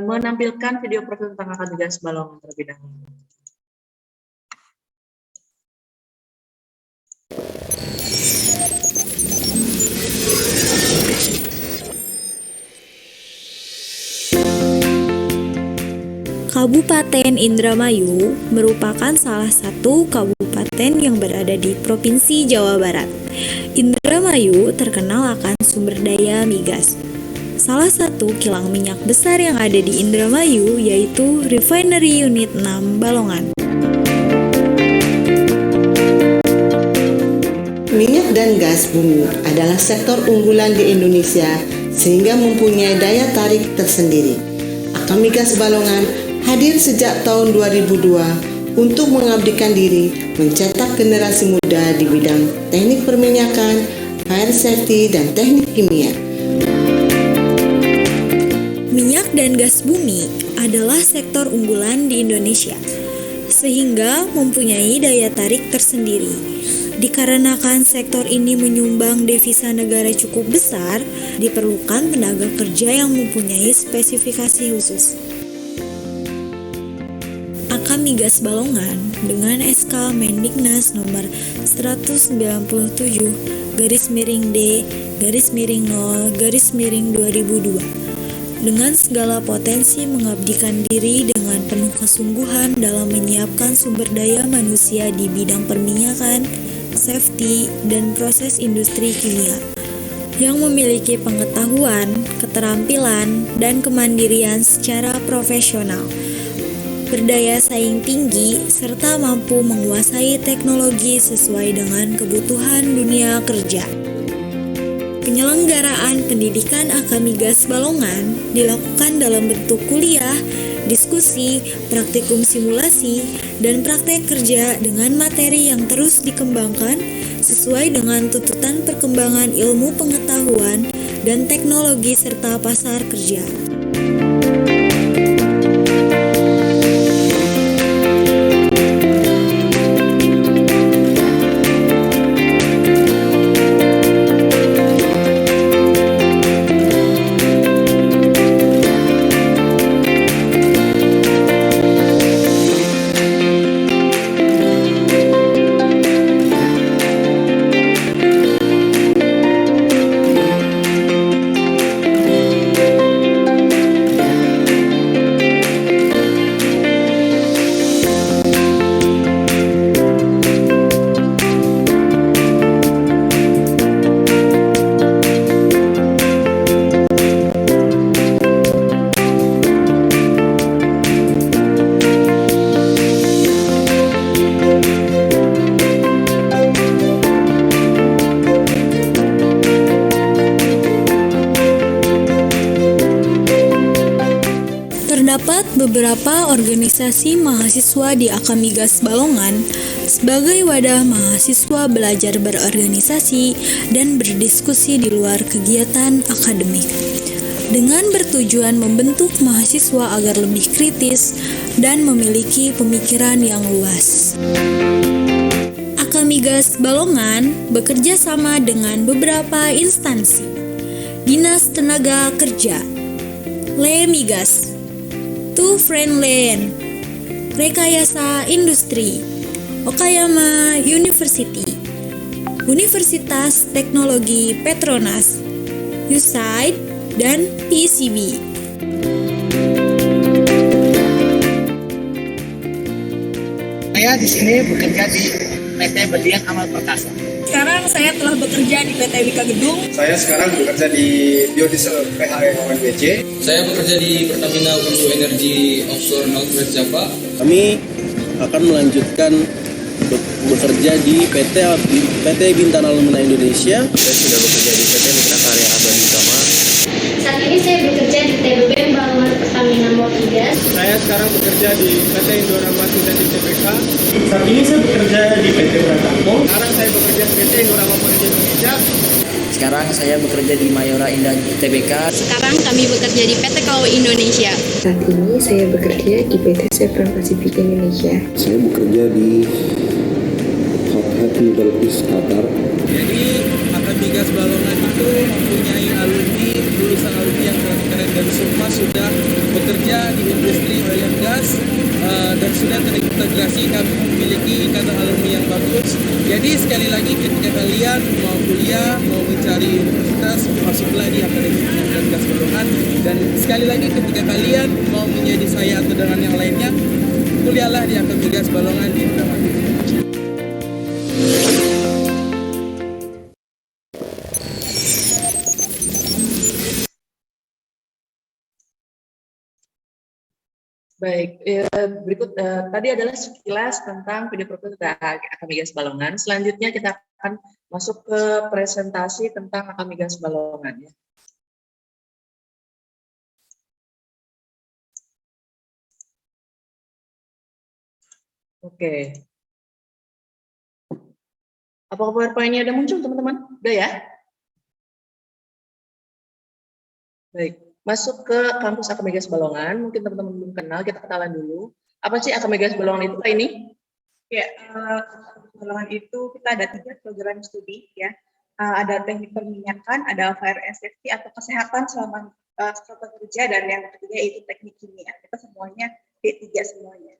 menampilkan video profil tentang Akad Migas Balongan terlebih dahulu. Kabupaten Indramayu merupakan salah satu kabupaten yang berada di Provinsi Jawa Barat. Indramayu terkenal akan sumber daya migas. Salah satu kilang minyak besar yang ada di Indramayu yaitu Refinery Unit 6 Balongan. Minyak dan gas bumi adalah sektor unggulan di Indonesia sehingga mempunyai daya tarik tersendiri. Akad Migas Balongan hadir sejak tahun 2002 untuk mengabdikan diri mencetak generasi muda di bidang teknik perminyakan, fire safety, dan teknik kimia. Minyak dan gas bumi adalah sektor unggulan di Indonesia, sehingga mempunyai daya tarik tersendiri. Dikarenakan sektor ini menyumbang devisa negara cukup besar, diperlukan tenaga kerja yang mempunyai spesifikasi khusus. Akad Migas Balongan dengan SK Mendiknas nomor 197/D/0/2002 dengan segala potensi mengabdikan diri dengan penuh kesungguhan dalam menyiapkan sumber daya manusia di bidang perminyakan, safety, dan proses industri kimia yang memiliki pengetahuan, keterampilan, dan kemandirian secara profesional, berdaya saing tinggi, serta mampu menguasai teknologi sesuai dengan kebutuhan dunia kerja. Penyelenggaraan pendidikan Akad Migas Balongan dilakukan dalam bentuk kuliah, diskusi, praktikum simulasi, dan praktek kerja dengan materi yang terus dikembangkan sesuai dengan tuntutan perkembangan ilmu pengetahuan dan teknologi serta pasar kerja. Terdapat beberapa organisasi mahasiswa di Akad Migas Balongan sebagai wadah mahasiswa belajar berorganisasi dan berdiskusi di luar kegiatan akademik, dengan bertujuan membentuk mahasiswa agar lebih kritis dan memiliki pemikiran yang luas. Akad Migas Balongan bekerja sama dengan beberapa instansi: Dinas Tenaga Kerja, Le Migas, To Friendland, Rekayasa Industri, Okayama University, Universitas Teknologi Petronas, USAID, dan PCB. Saya di sini bekerja di PT Berlian Amal Perkasa. Sekarang saya telah bekerja di PT Wika Gedung. Saya sekarang bekerja di Biodiesel PHE ONBC. Saya bekerja di Pertamina Hulu Energi Offshore Northwest Java. Kami akan melanjutkan bekerja di PT Bintana Alumina Indonesia. Saya sudah bekerja di PT Mitra Karya Abadi Utama. Saat ini saya bekerja di TBB Balongan Pertamina Motigas. Saya sekarang bekerja di PT Indorama Sintetik TBK. Saat ini saya bekerja di PT Pratampo. Sekarang saya bekerja di PT Indorama Polisi Indonesia. Sekarang saya bekerja di Mayora Indah TBK. Sekarang kami bekerja di PT KAU Indonesia. Saat ini saya bekerja di PT Chevron Pacific Indonesia. Saya bekerja di Happy Belkis Qatar. Jadi Akad Migas Balongan itu mempunyai lulusan alumni yang keren dan semua sudah bekerja di industri oil and gas dan sudah terintegrasi, kami memiliki ikatan alumni yang bagus. Jadi sekali lagi ketika kalian mau kuliah, mau mencari universitas, masuklah di Akademi Minyak dan Gas Balongan. Dan sekali lagi ketika kalian mau menjadi saya atau dengan yang lainnya, kuliahlah di Akademi Gas Balongan di Indramayu. Baik, berikut tadi adalah sekilas tentang video profil Akademi Gas Balongan. Selanjutnya kita akan masuk ke presentasi tentang Akademi Gas Balongan. Ya. Oke. Apakah PowerPoint-nya udah muncul, teman-teman? Udah ya? Baik. Masuk ke kampus Akademi Gas Balongan, mungkin teman-teman belum kenal, kita kenalan dulu. Apa sih Akademi Gas Balongan itu, Kak ini? Ya, Balongan itu kita ada 3 program studi ya. Ada teknik perminyakan, ada fire and safety atau kesehatan selama kerja, dan yang ketiga itu teknik kimia. Kita semuanya D3 semuanya.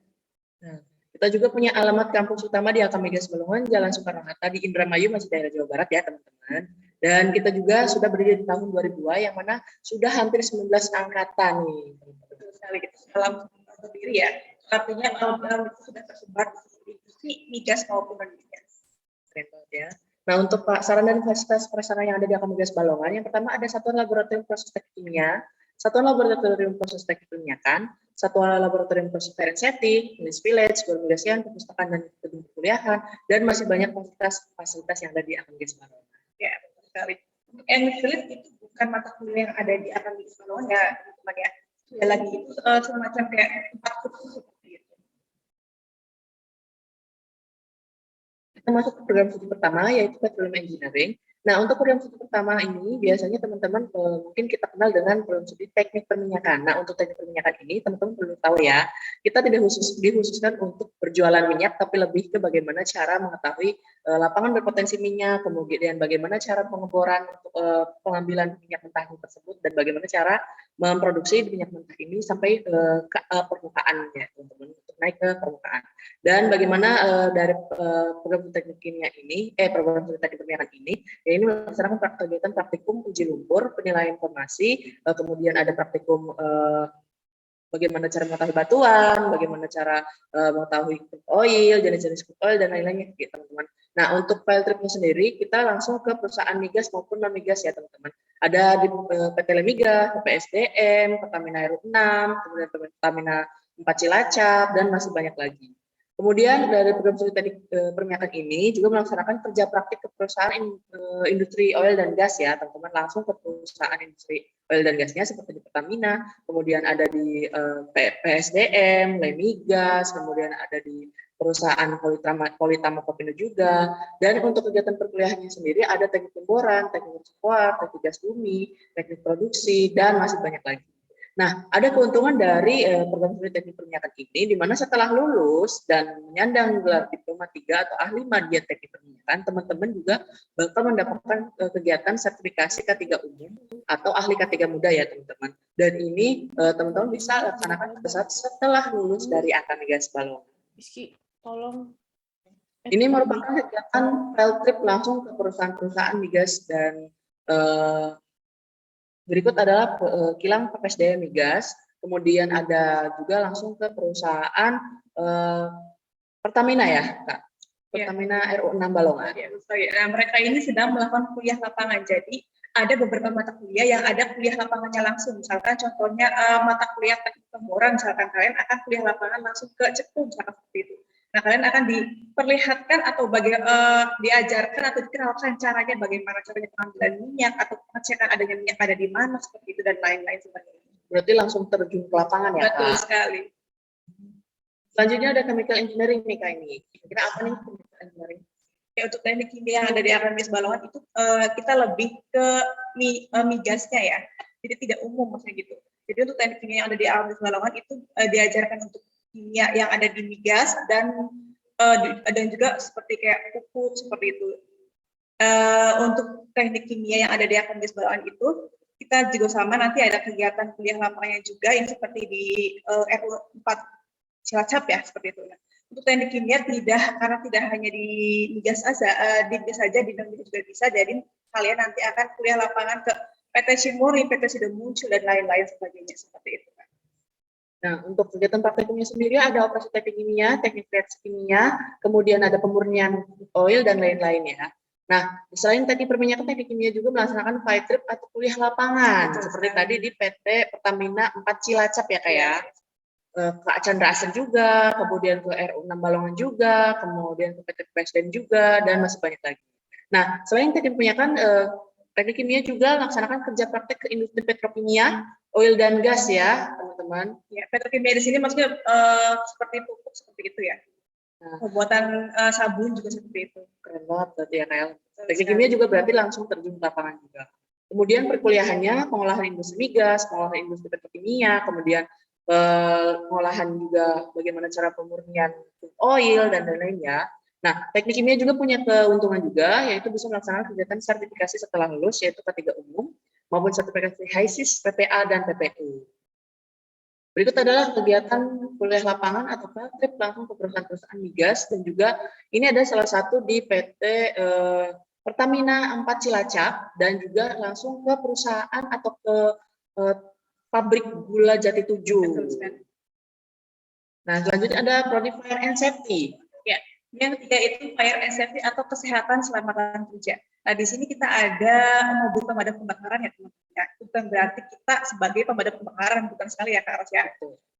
Nah, kita juga punya alamat kampus utama di Akademi Gas Balongan, Jalan Soekarno-Hatta di Indramayu, masih daerah Jawa Barat ya teman-teman. Dan kita juga sudah berdiri di tahun 2002, yang mana sudah hampir 19 angkatan nih. Betul sekali, kita dalam berdiri ya. Artinya kalau itu sudah tersebar di industri migas maupun non-migas. Keren banget ya. Nah, untuk saran dan fasilitas prasarana yang ada di Akademi Gas Balongan, yang pertama ada satuan laboratorium proses teknik kimia, satuan laboratorium proses teknik perminyakan, satuan laboratorium proses fire and safety, village, keimigrasian, perpustakaan dan gedung perkuliahan, dan masih banyak fasilitas yang ada di Akademi Gas Balongan. Ya, betul sekali. Untuk village itu bukan mata kuliah yang ada di Akademi Gas Balongan ya, teman ya. Ya lagi itu semacam kayak tempat khusus seperti itu. Kita masuk ke program studi pertama, yaitu Petroleum Engineering. Nah, untuk program studi pertama ini, biasanya teman-teman mungkin kita kenal dengan program studi teknik perminyakan. Nah, untuk teknik perminyakan ini, teman-teman perlu tahu ya, kita tidak dikhususkan untuk berjualan minyak, tapi lebih ke bagaimana cara mengetahui lapangan berpotensi minyak, kemudian bagaimana cara pengeboran untuk pengambilan minyak mentah tersebut, dan bagaimana cara memproduksi minyak mentah ini sampai ke permukaan ya, teman-teman, untuk naik ke permukaan. Dan bagaimana dari program teknik kimia ini, program teknik perminyakan ini, ya ini melaksanakan kegiatan praktikum uji lumpur, penilaian informasi, kemudian ada praktikum bagaimana cara mengetahui batuan, bagaimana cara mengetahui oil, jenis-jenis oil, dan lain-lainnya, gitu, teman-teman. Nah, untuk file tripnya sendiri, kita langsung ke perusahaan migas maupun non-migas ya, teman-teman. Ada di PT Lemigas, PSDM, Pertamina Air 6, kemudian Pertamina 4 Cilacap, dan masih banyak lagi. Kemudian dari program studi teknik perminyakan ini juga melaksanakan kerja praktik ke perusahaan industri oil dan gas ya, teman-teman, langsung ke perusahaan industri oil dan gasnya seperti di Pertamina, kemudian ada di PSDM, Lemigas, kemudian ada di perusahaan Politama Kopindo juga. Dan untuk kegiatan perkuliahannya sendiri ada teknik pemboran, teknik reservoir, teknik gas bumi, teknik produksi, dan masih banyak lagi. Nah, ada keuntungan dari program studi teknik perminyakan ini, di mana setelah lulus dan menyandang gelar diploma 3 atau ahli media teknik perminyakan, teman-teman juga bakal mendapatkan kegiatan sertifikasi K3 umum atau ahli K3 muda ya, teman-teman. Dan ini teman-teman bisa laksanakan setelah lulus dari Akademi Gas Balongan. Tolong. Ini merupakan kegiatan field trip langsung ke perusahaan-perusahaan migas, dan berikut adalah kilang PSDM migas, kemudian ada juga langsung ke perusahaan Pertamina ya, Kak. Pertamina RO6 Balongan. Ya, nah, mereka ini sedang melakukan kuliah lapangan, jadi ada beberapa mata kuliah yang ada kuliah lapangannya langsung. Misalkan contohnya mata kuliah teknik pemboran, misalkan kalian akan kuliah lapangan langsung ke Cepu, misalkan seperti itu. Nah, kalian akan diperlihatkan atau diajarkan atau dikenalkan caranya, bagaimana caranya pengambilan minyak atau pengecekan adanya minyak ada di mana, seperti itu, dan lain-lain sebagainya. Berarti langsung terjun ke lapangan ya, Betul Kak? sekali. Selanjutnya ada chemical engineering nih, Kak, ini. Kira-kira apa nih chemical engineering? Ya, untuk teknik kimia yang ada di Akademi Gas Balongan itu kita lebih ke migasnya ya, jadi tidak umum maksudnya gitu. Jadi untuk teknik kimia yang ada di Akademi Gas Balongan itu diajarkan untuk kimia yang ada di migas, dan juga seperti kayak pupuk seperti itu. Untuk teknik kimia yang ada di Akademi Gas Balongan itu kita juga sama nanti ada kegiatan kuliah lapangannya juga yang seperti di RU 4 Cilacap ya seperti itu. Untuk teknik kimia karena tidak hanya di migas saja di non juga bisa. Jadi kalian nanti akan kuliah lapangan ke PT Cimori, PT Sidomuncul dan lain-lain sebagainya seperti itu. Nah, untuk kegiatan praktek kimia sendiri ada operasi teknik kimia, teknik reaksi kimia, kemudian ada pemurnian oil dan lain-lain ya. Nah, selain tadi perminyakan, teknik kimia juga melaksanakan field trip atau kuliah lapangan, seperti tadi di PT Pertamina 4 Cilacap ya Kak ya. Ke Chandra Asri juga, kemudian ke RU 6 Balongan juga, kemudian ke PT Presiden juga, dan masih banyak lagi. Nah, selain tadi perminyakan, teknik kimia juga melaksanakan kerja praktek ke industri petrokimia, oil dan gas ya, teman-teman. Ya, petrokimia di sini maksudnya seperti pupuk seperti itu ya. Nah, pembuatan sabun juga seperti itu. Keren banget berarti ya, Kak. Teknik kimia juga berarti langsung terjun ke lapangan juga. Kemudian perkuliahannya pengolahan industri migas, pengolahan industri petrokimia, kemudian pengolahan juga bagaimana cara pemurnian oil dan lain-lainnya. Nah, teknik kimia juga punya keuntungan juga, yaitu bisa melaksanakan kegiatan sertifikasi setelah lulus, yaitu K3 umum, maupun sertifikasi HISIS, PPA, dan PPU. Berikut adalah kegiatan kuliah lapangan atau trip langsung ke perusahaan-perusahaan migas, dan juga ini ada salah satu di PT Pertamina 4 Cilacap, dan juga langsung ke perusahaan atau ke pabrik gula Jati 7. Nah, selanjutnya ada Prodi Fire and Safety. Ya, yang ketiga itu Fire and Safety atau kesehatan selamatan kerja. Nah, di sini kita ada mobil pemadam kebakaran ya teman-teman. Ya, bukan berarti kita sebagai pemadam kebakaran, bukan sekali ya Kak Ros ya.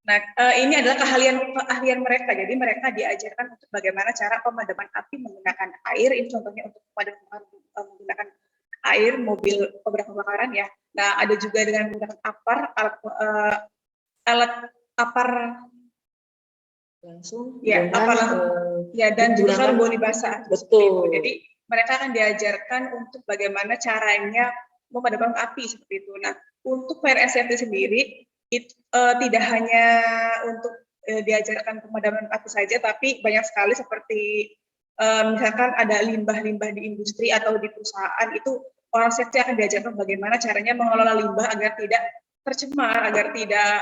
Nah, ini adalah keahlian mereka. Jadi mereka diajarkan untuk bagaimana cara pemadaman api menggunakan air. Ini contohnya untuk pemadam kebakaran menggunakan air, mobil pemadam kebakaran ya. Nah, ada juga dengan menggunakan alat apar langsung ya, dan juga karboni basah. Betul. Jadi mereka akan diajarkan untuk bagaimana caranya memadamkan api seperti itu. Nah, untuk fire and safety sendiri itu tidak hanya untuk diajarkan pemadaman api saja, tapi banyak sekali seperti misalkan ada limbah-limbah di industri atau di perusahaan, itu orang safety akan diajarkan bagaimana caranya mengelola limbah agar tidak tercemar, agar tidak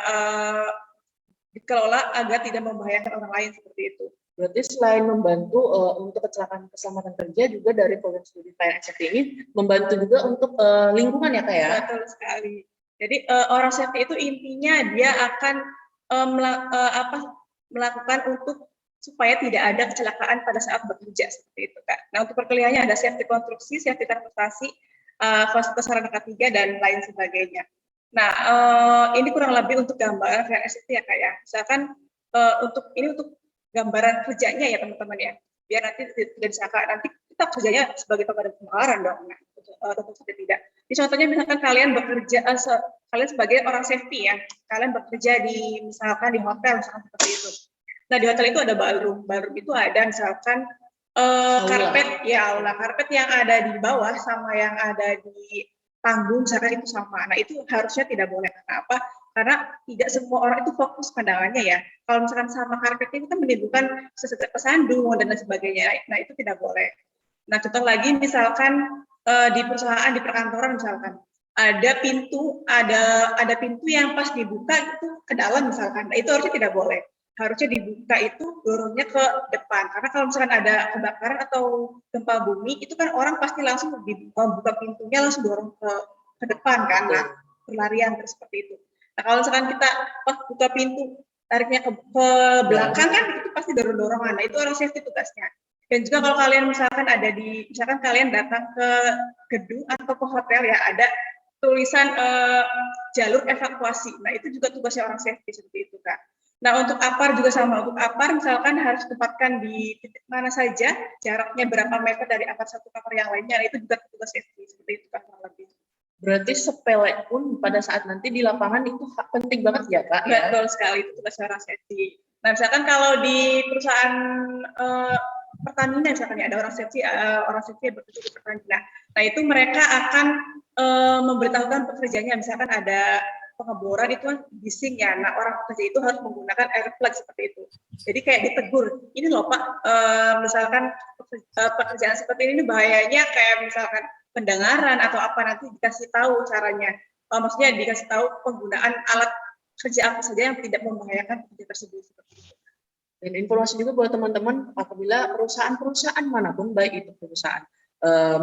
dikelola, agar tidak membahayakan orang lain seperti itu. Berarti selain membantu untuk kecelakaan keselamatan kerja, juga dari program studi Fire and Safety ini membantu juga untuk lingkungan ya Kak ya? Betul sekali. Jadi orang safety itu intinya dia akan melakukan untuk supaya tidak ada kecelakaan pada saat bekerja seperti itu Kak. Nah, untuk perkuliahannya ada safety konstruksi, safety transportasi, fasilitas sarana K3 dan lain sebagainya. Nah, ini kurang lebih untuk gambaran Fire and Safety ya Kak ya. Misalkan untuk gambaran kerjanya ya teman-teman ya, biar nanti tidak disangka nanti kita kerjanya sebagai pemadam kebakaran dong. Nah, tentu saja tidak. Jadi contohnya misalkan kalian bekerja, kalian sebagai orang safety ya, kalian bekerja di misalkan di hotel misalkan seperti itu. Nah, di hotel itu ada ballroom itu ada misalkan karpet ya, aula karpet yang ada di bawah sama yang ada di panggung misalkan itu sama. Nah, itu harusnya tidak boleh. Kenapa? Karena tidak semua orang itu fokus pandangannya ya. Kalau misalkan sama karpet itu kan menimbulkan sesak pesandung dan lain sebagainya. Nah, itu tidak boleh. Nah, contoh lagi misalkan di perusahaan, di perkantoran misalkan ada pintu yang pas dibuka itu ke dalam misalkan. Nah, itu harusnya tidak boleh. Harusnya dibuka itu dorongnya ke depan. Karena kalau misalkan ada kebakaran atau gempa bumi, itu kan orang pasti langsung buka pintunya langsung dorong ke depan kan. Nah, berlarian seperti itu. Nah, kalau misalkan kita pas buka pintu, tariknya ke belakang kan, itu pasti dorong-dorongan. Nah, itu orang safety tugasnya. Dan juga kalau kalian misalkan misalkan kalian datang ke gedung atau ke hotel ya, ada tulisan jalur evakuasi. Nah, itu juga tugasnya orang safety seperti itu Kak. Nah, untuk APAR juga sama. Untuk APAR misalkan harus ditempatkan di titik mana saja, jaraknya berapa meter dari APAR satu ke APAR yang lainnya. Nah, itu juga tugas safety seperti itu Kak. Lebih. Berarti sepele pun pada saat nanti di lapangan itu penting banget ya Kak? Betul sekali, itu tugas orang safety. Nah, misalkan kalau di perusahaan Pertamina misalkan ya, ada orang safety yang bekerja di Pertamina. Nah, itu mereka akan memberitahukan pekerjanya, misalkan ada pengeboran itu kan bising ya. Nah, orang pekerja itu harus menggunakan air flag seperti itu. Jadi kayak ditegur, ini loh Pak, misalkan pekerjaan seperti ini bahayanya kayak misalkan pendengaran atau apa, nanti dikasih tahu caranya. maksudnya dikasih tahu penggunaan alat kerja apa saja yang tidak membahayakan pekerja tersebut. Dan informasi juga buat teman-teman apabila perusahaan-perusahaan manapun, baik itu perusahaan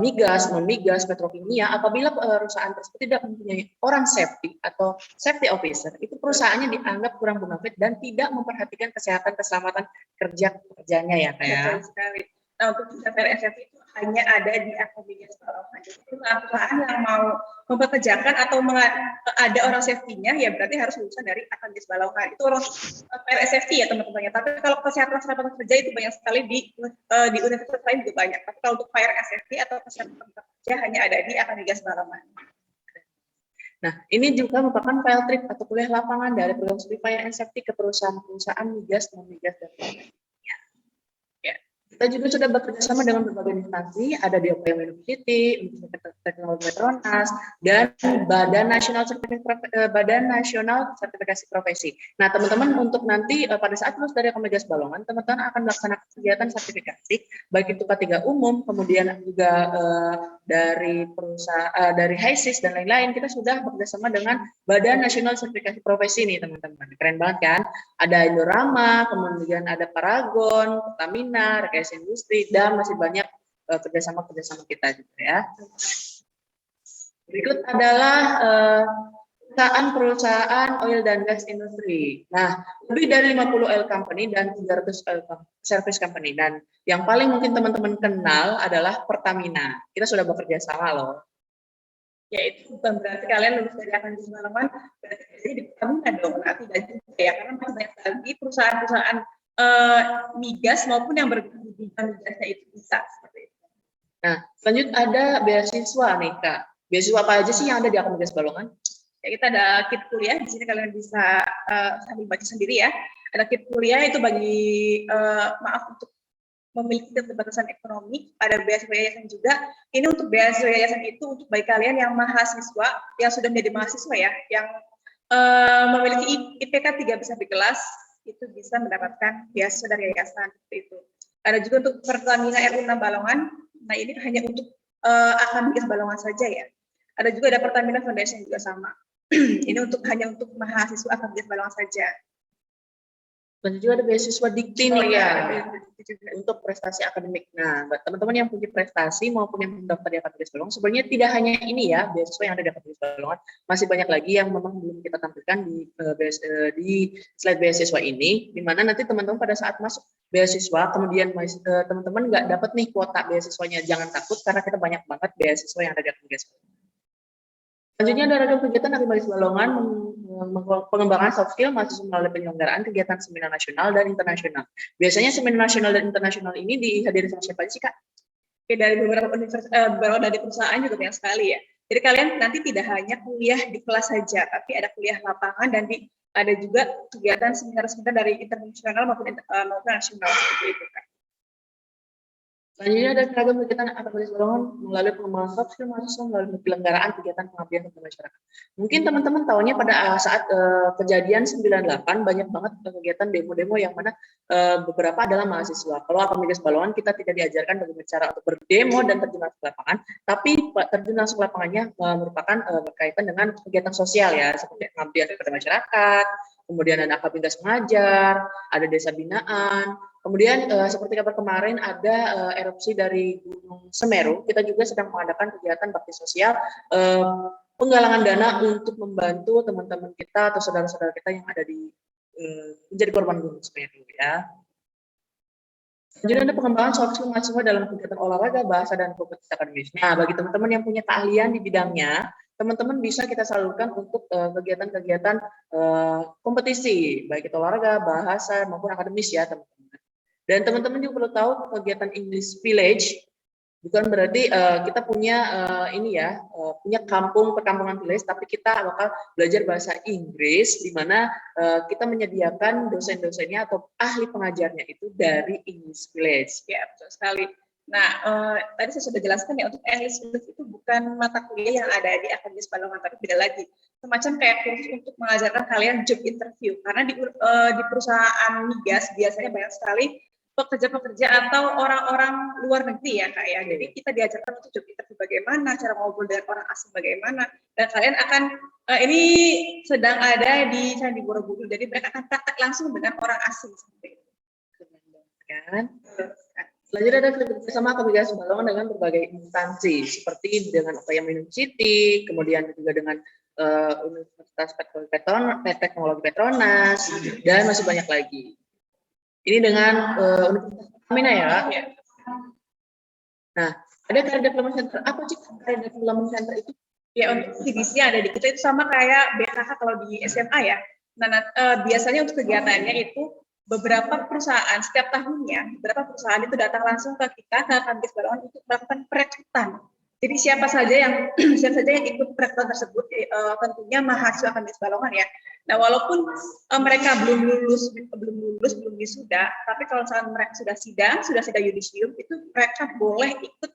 migas, non-migas, petrokimia, apabila perusahaan tersebut tidak mempunyai orang safety atau safety officer, itu perusahaannya dianggap kurang bonafit dan tidak memperhatikan kesehatan keselamatan pekerjanya ya kayak. Betul sekali. Nah, untuk SFT itu hanya ada di akademi Balongan. Jadi perusahaan yang mau mempekerjakan atau ada orang safety-nya, ya berarti harus lulusan dari akademi Balongan. Itu orang SFT ya teman-teman. Tapi kalau kesehatan keselamatan kerja itu banyak sekali di universitas lain juga banyak. Tapi kalau untuk fire SFT atau kesehatan kerja hanya ada di akademi Balongan. Nah, ini juga merupakan field trip atau kuliah lapangan dari program studi Fire and Safety ke perusahaan-perusahaan migas, non-migas, dan lain-lain. Kita juga sudah bekerja sama dengan berbagai instansi, ada di OPM University, Universitas Teknologi Petronas, dan Badan Nasional Sertifikasi Profesi. Nah, teman-teman untuk nanti pada saat lulus dari Komigas Balongan, teman-teman akan melaksanakan kegiatan sertifikasi, baik itu K3 umum, kemudian juga dari perusahaan, dari HISIS dan lain-lain. Kita sudah bekerja sama dengan Badan Nasional Sertifikasi Profesi nih, teman-teman. Keren banget kan? Ada Indorama, kemudian ada Paragon, Pertamina, Rekayasa Industri, dan masih banyak kerjasama kita juga ya. Berikut adalah perusahaan oil dan gas industri. Nah, lebih dari 50 oil company dan 300 oil service company. Dan yang paling mungkin teman-teman kenal adalah Pertamina. Kita sudah bekerja sama loh. Ya, itu bukan berarti kalian lulus dari akademi Balongan berarti di Pertamina dong, tidak juga ya, karena masih banyak lagi perusahaan-perusahaan migas maupun yang bergerak di migasnya itu bisa seperti itu. Nah, selanjutnya ada beasiswa nih Kak. Beasiswa apa aja sih yang ada di akademi Balongan? Ya, kita ada kit kuliah, di sini kalian bisa sambil baca sendiri ya. Ada kit kuliah itu bagi untuk memiliki keterbatasan ekonomi, ada beasiswa yayasan juga. Ini untuk beasiswa yayasan itu untuk bagi kalian yang mahasiswa, yang sudah menjadi mahasiswa ya, yang memiliki IPK 3 besar di kelas, itu bisa mendapatkan beasiswa dari yayasan seperti itu. Ada juga untuk Pertamina RU 6 Balongan, nah ini hanya untuk akademi Balongan saja ya. Ada juga ada Pertamina Foundation juga sama. Ini hanya untuk mahasiswa akademi Balongan saja. Dan juga ada beasiswa Dikti nih ya, untuk prestasi akademik. Nah, buat teman-teman yang punya prestasi maupun yang mendaftar di Akademi Balongan, sebenarnya tidak hanya ini ya, beasiswa yang ada di Akademi Balongan, masih banyak lagi yang memang belum kita tampilkan di slide beasiswa ini, di mana nanti teman-teman pada saat masuk beasiswa, kemudian teman-teman nggak dapat nih kuota beasiswanya, jangan takut karena kita banyak banget beasiswa yang ada di Akademi Balongan. Selanjutnya ada ragam kegiatan Akademi Balongan pengembangan soft skill mahasiswa melalui penyelenggaraan kegiatan seminar nasional dan internasional. Biasanya seminar nasional dan internasional ini dihadiri sama siapa sih Kak? Oke, dari beberapa universitas, dari perusahaan juga banyak sekali ya. Jadi kalian nanti tidak hanya kuliah di kelas saja, tapi ada kuliah lapangan dan ada juga kegiatan seminar-seminar dari internasional maupun nasional seperti itu Kak. Selanjutnya ada seragam kegiatan Akademi Balongan melalui pengembangan soft skill mahasiswa melalui penyelenggaraan kegiatan pengabdian kepada masyarakat. Mungkin teman-teman tahunya pada saat kejadian 98 banyak banget kegiatan demo-demo yang mana beberapa adalah mahasiswa. Kalau Akademi Balongan kita tidak diajarkan bagaimana cara untuk berdemo dan terjun langsung ke lapangan, tapi terjun langsung ke lapangannya merupakan berkaitan dengan kegiatan sosial ya, seperti pengabdian kepada masyarakat, kemudian ada akademi mengajar, ada desa binaan. Kemudian seperti kabar kemarin ada erupsi dari Gunung Semeru, kita juga sedang mengadakan kegiatan bakti sosial penggalangan dana untuk membantu teman-teman kita atau saudara-saudara kita yang ada di menjadi korban Gunung Semeru ya. Selanjutnya ada pengembangan soft skill mahasiswa dalam kegiatan olahraga, bahasa, dan kompetisi akademis. Nah, bagi teman-teman yang punya keahlian di bidangnya, teman-teman bisa kita salurkan untuk kegiatan-kegiatan kompetisi, baik itu olahraga, bahasa, maupun akademis ya teman-teman. Dan teman-teman juga perlu tahu kegiatan English Village bukan berarti kita punya punya perkampungan village, tapi kita bakal belajar bahasa Inggris di mana kita menyediakan dosen-dosennya atau ahli pengajarnya itu dari English Village. Ya, betul sekali. Nah, tadi saya sudah jelaskan ya, untuk English Village itu bukan mata kuliah yang ada di Akademi Balongan, tapi beda lagi. Semacam kayak kursus untuk mengajarkan kalian job interview, karena di perusahaan migas biasanya banyak sekali pekerja-pekerja atau orang-orang luar negeri ya Kak ya. Jadi kita diajarkan untuk job interview bagaimana, cara ngobrol dengan orang asing bagaimana, dan kalian akan ini sedang ada di Candi Borobudur, jadi mereka akan praktek langsung dengan orang asing seperti itu. Kan? Selanjutnya ada kerjasama Kemigas Balongan dengan berbagai instansi seperti dengan UPM University, kemudian juga dengan Universitas Teknologi Petronas, dan masih banyak lagi. Ini dengan Universitas Pertamina ya. Nah, ada Career Development Center. Apa sih Career Development Center itu? Ya, untuk CDC yang ada di kita itu sama kayak BKK kalau di SMA ya. Nah, biasanya untuk kegiatannya itu beberapa perusahaan setiap tahunnya, beberapa perusahaan itu datang langsung ke kita ke Kemigas Balongan untuk melakukan perekrutan. Jadi siapa saja yang ikut perekrutan tersebut, tentunya mahasiswa Kemigas Balongan ya. Nah, walaupun mereka belum lulus, belum wisuda, tapi kalau misalnya mereka sudah sidang yudisium, itu mereka boleh ikut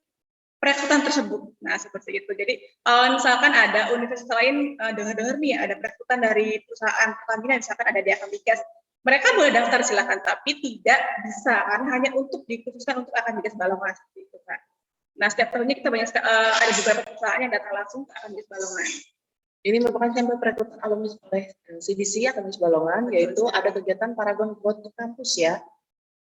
perekrutan tersebut. Nah, seperti itu. Jadi, kalau misalkan ada universitas lain dengar-dengar nih ada perekrutan dari perusahaan Pertamina, misalkan ada di Kemigas, mereka boleh daftar silakan, tapi tidak bisa karena hanya untuk dikhususkan untuk Kemigas Balongan seperti itu, Kak. Nah, setiap tahunnya kita banyak ada beberapa perusahaan yang datang langsung ke Kemigas Balongan. Ini merupakan sampel perekrutan alumni oleh CDC Kemigas Balongan, yaitu ada kegiatan Paragon Growth to Campus ya.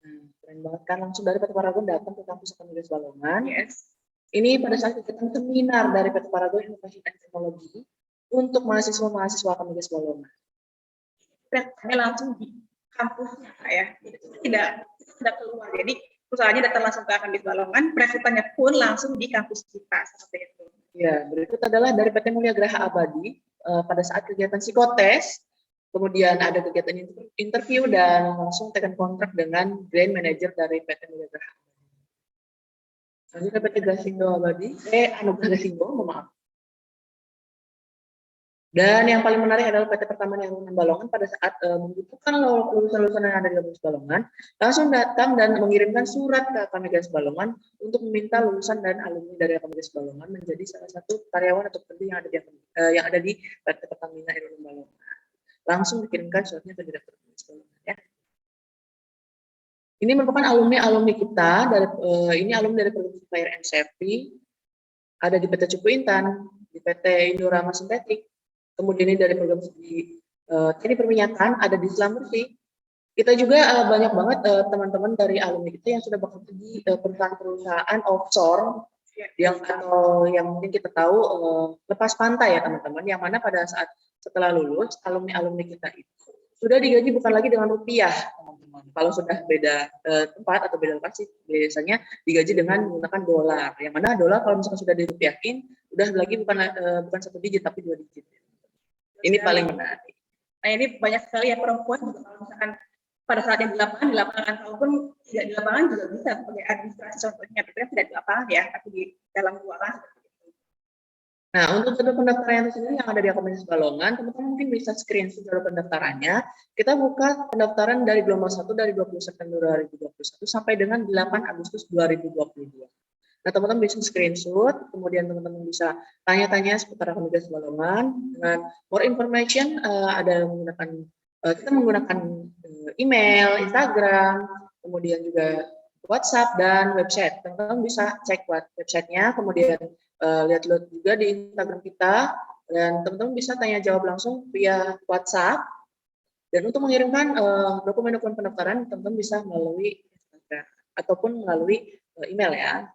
Nah, keren banget kan, langsung dari PT Paragon datang ke kampus Kemigas Balongan. Yes. Ini pada saat kegiatan seminar dari PT Paragon Inovasi dan Teknologi untuk mahasiswa-mahasiswa Kemigas Balongan. Hanya langsung di kampusnya ya, tidak keluar. Jadi perusahaannya datang langsung ke Kemigas Balongan, perekrutannya pun langsung di kampus kita seperti itu. Ya, berikut adalah dari PT Mulia Graha Abadi pada saat kegiatan psikotes, kemudian ada kegiatan interview dan langsung tekan kontrak dengan Grand Manager dari PT Mulia Graha. Selanjutnya PT Grasindo Abadi, Anugrah Grasindo, maaf. Dan yang paling menarik adalah PT Pertamina Alumni Balongan pada saat membutuhkan lulusan-lulusan yang ada di Kemigas Balongan, langsung datang dan mengirimkan surat ke Kemigas Balongan untuk meminta lulusan dan alumni dari Kemigas Balongan menjadi salah satu karyawan atau pekerja yang ada di PT Pertamina Alumni Balongan. Langsung dikirimkan suratnya ke Direktur Kemigas Balongan ya. Ini merupakan alumni kita ini alumni dari program Fire and Safety, ada di PT Cupu Intan, di PT Indorama Sintetik, kemudian ini dari program studi teknik perminyakan ada di Slamursi. Kita juga banyak banget teman-teman dari alumni kita yang sudah bekerja di perusahaan-perusahaan offshore yang mungkin kita tahu lepas pantai ya teman-teman, yang mana pada saat setelah lulus alumni kita itu sudah digaji bukan lagi dengan rupiah teman-teman. Kalau sudah beda tempat atau beda lokasi biasanya digaji dengan menggunakan dolar, yang mana dolar kalau misalkan sudah dirupiahin udah lagi bukan 1 digit tapi 2 digit. Ini paling menarik. Nah, ini banyak sekali ya perempuan juga kalau misalkan pada saat yang di lapangan walaupun tidak di lapangan juga bisa sebagai administrasi contohnya, tapi tidak di lapangan ya, tapi di dalam ruangan. Nah, untuk jalur pendaftaran itu sendiri yang ada di Kemigas Balongan, teman-teman mungkin bisa screenshot jalur pendaftarannya. Kita buka pendaftaran dari gelombang 1 dari 20 September 2021 sampai dengan 8 Agustus 2022. Nah, teman-teman bisa screenshot, kemudian teman-teman bisa tanya-tanya seputar Kemigas Balongan. Dengan more information, kita menggunakan email, Instagram, kemudian juga WhatsApp dan website. Teman-teman bisa cek websitenya, kemudian lihat-lihat juga di Instagram kita, dan teman-teman bisa tanya jawab langsung via WhatsApp. Dan untuk mengirimkan dokumen-dokumen pendaftaran, teman-teman bisa melalui Instagram ataupun melalui email ya.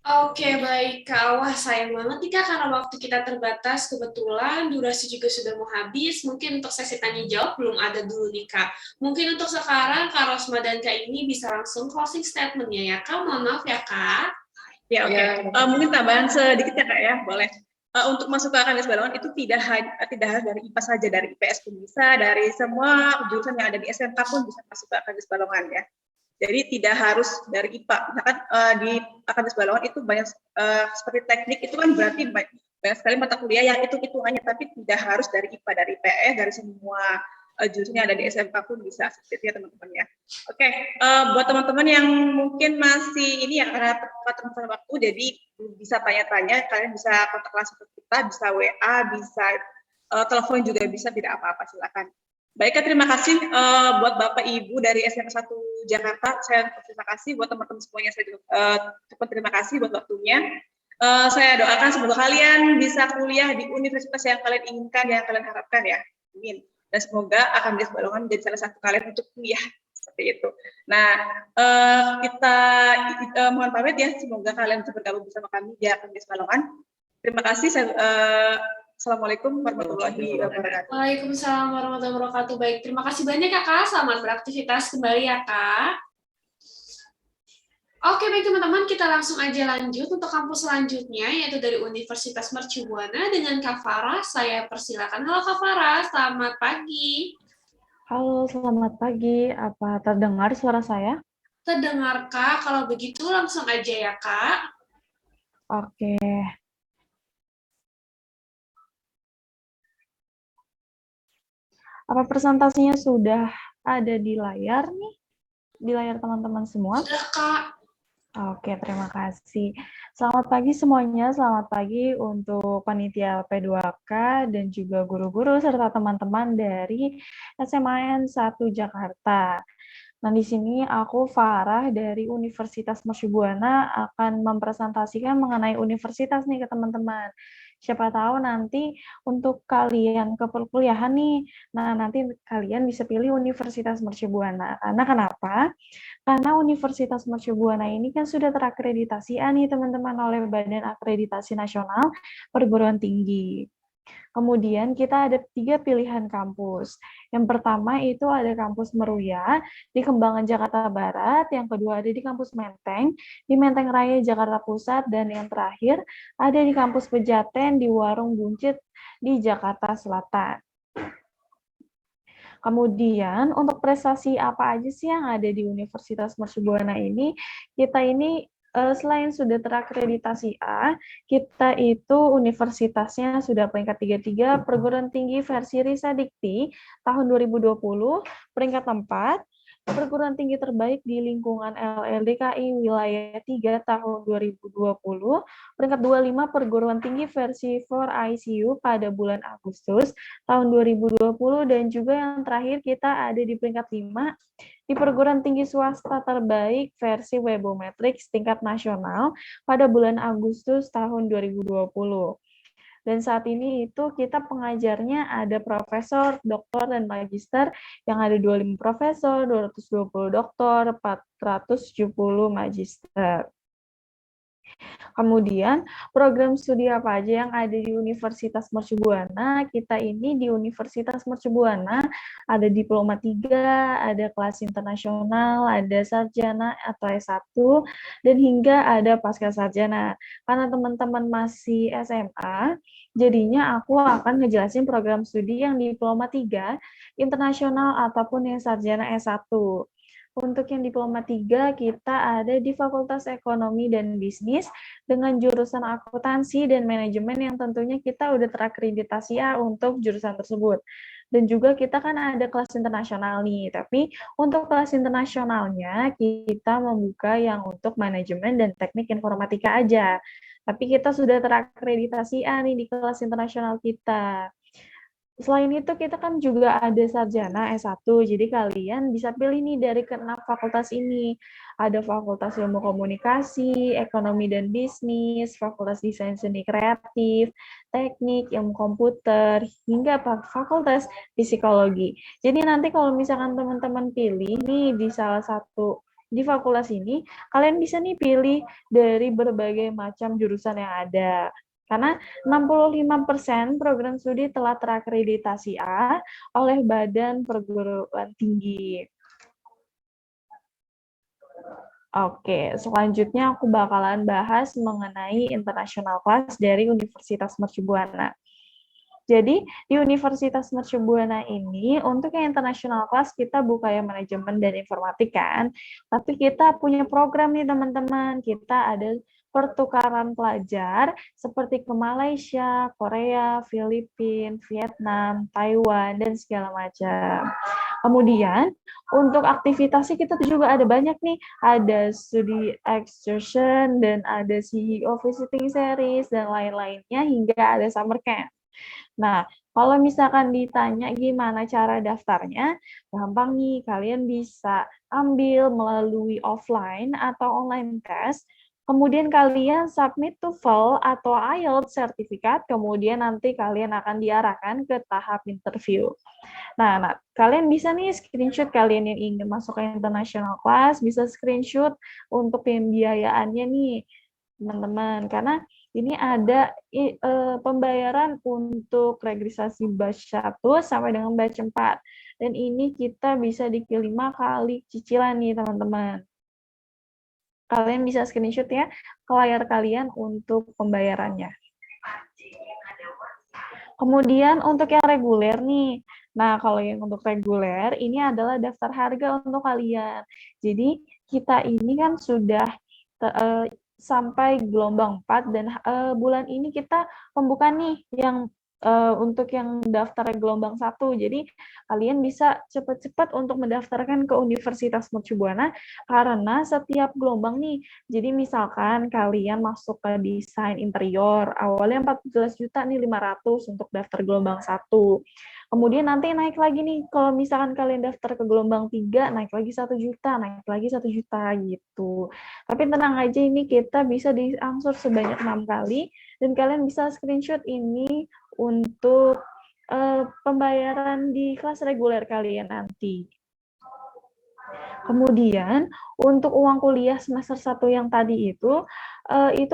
Oke, baik Kak. Wah, sayang banget nih Kak, karena waktu kita terbatas. Kebetulan durasi juga sudah mau habis. Mungkin untuk sesi tanya jawab belum ada dulu nih Kak. Mungkin untuk sekarang Kak Rosma dan Kak ini bisa langsung closing statement-nya ya Kak. Mohon maaf ya Kak. Ya, oke. Mungkin tambahan sedikit ya Kak ya, boleh. Untuk masuk ke Kemigas Balongan itu tidak harus dari IPA saja, dari IPS pun bisa, dari semua jurusan yang ada di SMK pun bisa masuk ke Kemigas Balongan ya. Jadi tidak harus dari IPA. Misalkan di Kemigas Balongan itu banyak seperti teknik, itu kan berarti banyak sekali mata kuliah yang hitung-hitungannya, tapi tidak harus dari IPA, dari IPS, dari semua jurusan yang ada di SMK pun bisa seperti itu ya teman-teman ya. Oke, buat teman-teman yang mungkin masih ini ya karena terbatas waktu, jadi bisa tanya-tanya, kalian bisa kontak langsung ke kita, bisa WA, bisa telepon juga bisa, tidak apa-apa, silakan. Baik, terima kasih buat Bapak Ibu dari SMA 1 Jakarta. Saya terima kasih buat teman-teman semuanya. Saya juga terima kasih buat waktunya. Saya doakan semoga kalian bisa kuliah di universitas yang kalian inginkan, yang kalian harapkan ya. Amin. Dan semoga Akademi Balongan menjadi salah satu kalian untuk kuliah seperti itu. Nah, kita mohon pamit ya. Semoga kalian bisa bergabung bersama kami di Akademi Balongan. Terima kasih. Assalamualaikum warahmatullahi wabarakatuh. Waalaikumsalam warahmatullahi wabarakatuh. Baik, terima kasih banyak ya Kak. Selamat beraktivitas kembali ya Kak. Oke, baik teman-teman, kita langsung aja lanjut untuk kampus selanjutnya, yaitu dari Universitas Mercu Buana dengan Kak Farah. Saya persilakan. Halo Kak Farah, selamat pagi. Halo, selamat pagi. Apa terdengar suara saya? Terdengar Kak, kalau begitu langsung aja ya Kak. Oke. Apa presentasinya sudah ada di layar nih? Di layar teman-teman semua? Sudah, Kak. Oke, terima kasih. Selamat pagi semuanya, selamat pagi untuk panitia P2K dan juga guru-guru serta teman-teman dari SMAN 1 Jakarta. Nah, di sini aku Farah dari Universitas Mercu Buana akan mempresentasikan mengenai universitas nih ke teman-teman. Siapa tahu nanti untuk kalian ke perkuliahan nih, nah nanti kalian bisa pilih Universitas Mercu Buana. Karena kenapa? Karena Universitas Mercu Buana ini kan sudah terakreditasi nih teman-teman oleh Badan Akreditasi Nasional Perguruan Tinggi. Kemudian kita ada 3 pilihan kampus. Yang pertama itu ada kampus Meruya di Kembangan Jakarta Barat, yang kedua ada di kampus Menteng, di Menteng Raya Jakarta Pusat, dan yang terakhir ada di kampus Pejaten di Warung Buncit di Jakarta Selatan. Kemudian untuk prestasi apa aja sih yang ada di Universitas Mercu Buana ini? Kita ini selain sudah terakreditasi A, kita itu universitasnya sudah peringkat 33 perguruan tinggi versi Risdikti tahun 2020, peringkat 4, perguruan tinggi terbaik di lingkungan LLDKI wilayah 3 tahun 2020, peringkat 25 perguruan tinggi versi 4 ICU pada bulan Agustus tahun 2020, dan juga yang terakhir kita ada di peringkat 5 di perguruan tinggi swasta terbaik versi Webometrics tingkat nasional pada bulan Agustus tahun 2020. Dan saat ini itu kita pengajarnya ada profesor, doktor, dan magister yang ada 25 profesor, 220 doktor, 470 magister. Kemudian, program studi apa aja yang ada di Universitas Mercu Buana? Kita ini di Universitas Mercu Buana ada diploma 3, ada kelas internasional, ada sarjana atau S1, dan hingga ada pasca sarjana. Karena teman-teman masih SMA, jadinya aku akan ngejelasin program studi yang diploma 3, internasional ataupun yang sarjana S1. Untuk yang diploma 3, kita ada di Fakultas Ekonomi dan Bisnis dengan jurusan akuntansi dan manajemen yang tentunya kita udah terakreditasi A untuk jurusan tersebut. Dan juga kita kan ada kelas internasional nih, tapi untuk kelas internasionalnya kita membuka yang untuk manajemen dan teknik informatika aja. Tapi kita sudah terakreditasi A nih di kelas internasional kita. Selain itu, kita kan juga ada sarjana S1, jadi kalian bisa pilih nih dari ke-6 fakultas ini. Ada Fakultas Ilmu Komunikasi, Ekonomi dan Bisnis, Fakultas Desain Seni Kreatif, Teknik, Ilmu Komputer, hingga Fakultas Psikologi. Jadi nanti kalau misalkan teman-teman pilih nih di salah satu di fakultas ini, kalian bisa nih pilih dari berbagai macam jurusan yang ada. Karena 65% program studi telah terakreditasi A oleh Badan Perguruan Tinggi. Oke, selanjutnya aku bakalan bahas mengenai international class dari Universitas Mercu Buana. Jadi, di Universitas Mercu Buana ini, untuk yang international class, kita buka yang manajemen dan informatika kan, tapi kita punya program nih teman-teman, kita ada pertukaran pelajar seperti ke Malaysia, Korea, Filipina, Vietnam, Taiwan, dan segala macam. Kemudian, untuk aktivitasnya kita juga ada banyak nih, ada studi excursion, dan ada CEO visiting series, dan lain-lainnya, hingga ada summer camp. Nah, Kalau misalkan ditanya gimana cara daftarnya, gampang nih, kalian bisa ambil melalui offline atau online test, kemudian kalian submit TOEFL atau IELTS sertifikat, kemudian nanti kalian akan diarahkan ke tahap interview. Nah, kalian bisa nih screenshot kalian yang ingin masuk ke international class, bisa screenshot untuk pembiayaannya nih, teman-teman. Karena ini ada pembayaran untuk registrasi batch 1 sampai dengan batch 4. Dan ini kita bisa di 5 kali cicilan nih, teman-teman. Kalian bisa screenshot ya ke layar kalian untuk pembayarannya. Kemudian untuk yang reguler nih, nah kalau yang untuk reguler ini adalah daftar harga untuk kalian. Jadi kita ini kan sudah sampai gelombang 4 dan bulan ini kita pembukaan nih yang untuk yang daftar gelombang 1. Jadi kalian bisa cepat-cepat untuk mendaftarkan ke Universitas Mercu Buana karena setiap gelombang nih. Jadi misalkan kalian masuk ke desain interior, awalnya 14 juta nih 500 untuk daftar gelombang 1. Kemudian nanti naik lagi nih, kalau misalkan kalian daftar ke gelombang 3, naik lagi 1 juta, naik lagi 1 juta gitu. Tapi tenang aja, ini kita bisa diangsur sebanyak 6 kali, dan kalian bisa screenshot ini untuk pembayaran di kelas reguler kalian nanti. Kemudian untuk uang kuliah semester 1 yang tadi itu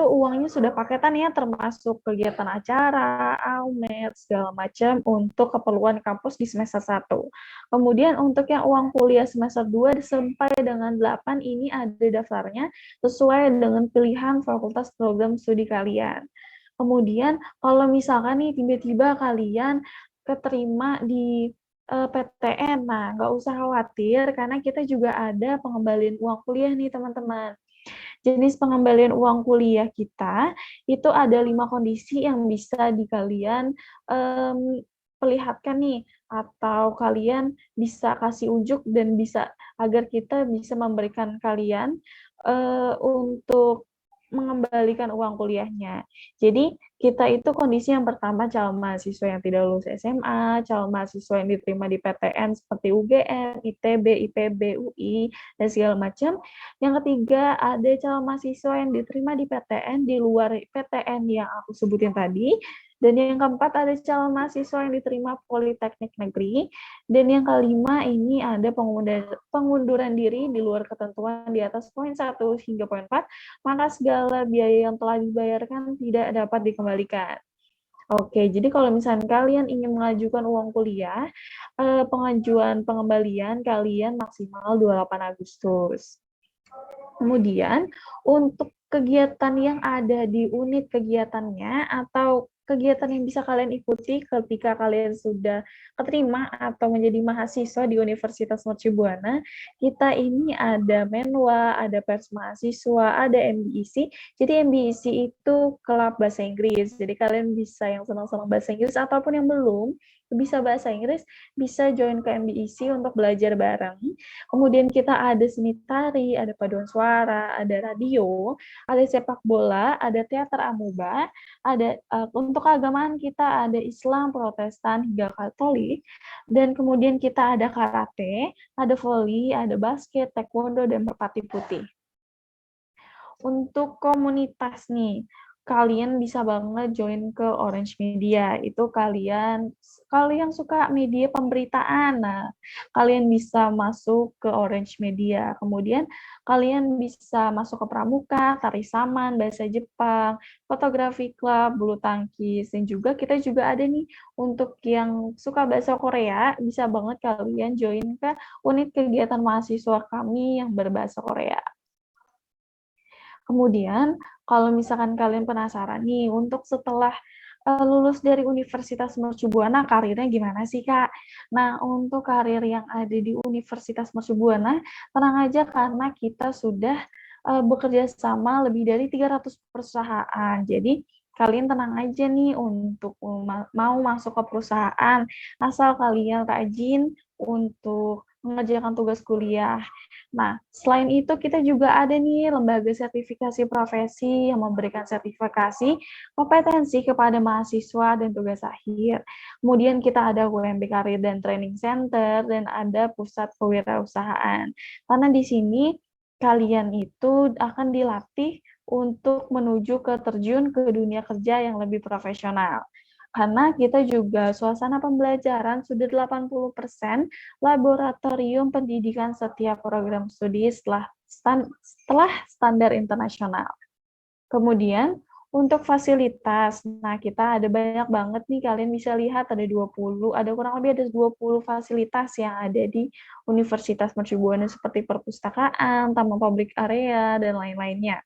uangnya sudah paketan ya, termasuk kegiatan acara, AUMET, segala macam untuk keperluan kampus di semester 1. Kemudian untuk yang uang kuliah semester 2 sampai dengan 8 ini ada daftarnya sesuai dengan pilihan fakultas program studi kalian. Kemudian kalau misalkan nih tiba-tiba kalian keterima di PTN, nah nggak usah khawatir karena kita juga ada pengembalian uang kuliah nih teman-teman. Jenis pengembalian uang kuliah kita itu ada 5 kondisi yang bisa kalian perlihatkan nih, atau kalian bisa kasih unjuk dan bisa agar kita bisa memberikan kalian untuk mengembalikan uang kuliahnya. Jadi kita itu kondisi yang pertama calon mahasiswa yang tidak lulus SMA, calon mahasiswa yang diterima di PTN seperti UGM, ITB, IPB, UI, dan segala macam. Yang ketiga ada calon mahasiswa yang diterima di PTN di luar PTN yang aku sebutin tadi. Dan yang keempat ada calon mahasiswa yang diterima Politeknik Negeri. Dan yang kelima ini ada pengunduran diri di luar ketentuan di atas poin 1 hingga poin 4, maka segala biaya yang telah dibayarkan tidak dapat dikembalikan. Oke, jadi kalau misalnya kalian ingin mengajukan uang kuliah, pengajuan pengembalian kalian maksimal 28 Agustus. Kemudian untuk kegiatan yang ada di unit kegiatannya atau kegiatan yang bisa kalian ikuti ketika kalian sudah keterima atau menjadi mahasiswa di Universitas Mercu Buana, kita ini ada Menwa, ada Pers Mahasiswa, ada MBIC. Jadi MBIC itu klub bahasa Inggris. Jadi kalian bisa yang senang-senang bahasa Inggris ataupun yang belum bisa bahasa Inggris, bisa join ke MBIC untuk belajar bareng. Kemudian kita ada seni tari, ada paduan suara, ada radio, ada sepak bola, ada teater amuba, ada untuk keagamaan kita ada Islam, Protestan, hingga Katolik, dan kemudian kita ada karate, ada voli, ada basket, taekwondo, dan merpati putih. Untuk komunitas nih, kalian bisa banget join ke Orange Media. Itu kalian suka media pemberitaan, nah kalian bisa masuk ke Orange Media. Kemudian kalian bisa masuk ke pramuka, tari saman, bahasa Jepang, fotografi klub, bulu tangkis, dan juga kita juga ada nih untuk yang suka bahasa Korea, bisa banget kalian join ke unit kegiatan mahasiswa kami yang berbahasa Korea. Kemudian, kalau misalkan kalian penasaran nih, untuk setelah lulus dari Universitas Mercu Buana, karirnya gimana sih, Kak? Nah, untuk karir yang ada di Universitas Mercu Buana, tenang aja karena kita sudah bekerja sama lebih dari 300 perusahaan. Jadi, kalian tenang aja nih untuk mau masuk ke perusahaan, asal kalian rajin untuk mengerjakan tugas kuliah. Nah, selain itu kita juga ada nih lembaga sertifikasi profesi yang memberikan sertifikasi kompetensi kepada mahasiswa dan tugas akhir. Kemudian kita ada UMB Karir dan Training Center dan ada pusat kewirausahaan. Karena di sini kalian itu akan dilatih untuk menuju ke terjun ke dunia kerja yang lebih profesional. Karena kita juga suasana pembelajaran sudah 80% laboratorium pendidikan setiap program studi setelah standar internasional. Kemudian untuk fasilitas, nah kita ada banyak banget nih, kalian bisa lihat ada kurang lebih ada 20 fasilitas yang ada di Universitas Mercu Buana seperti perpustakaan, taman publik area, dan lain-lainnya.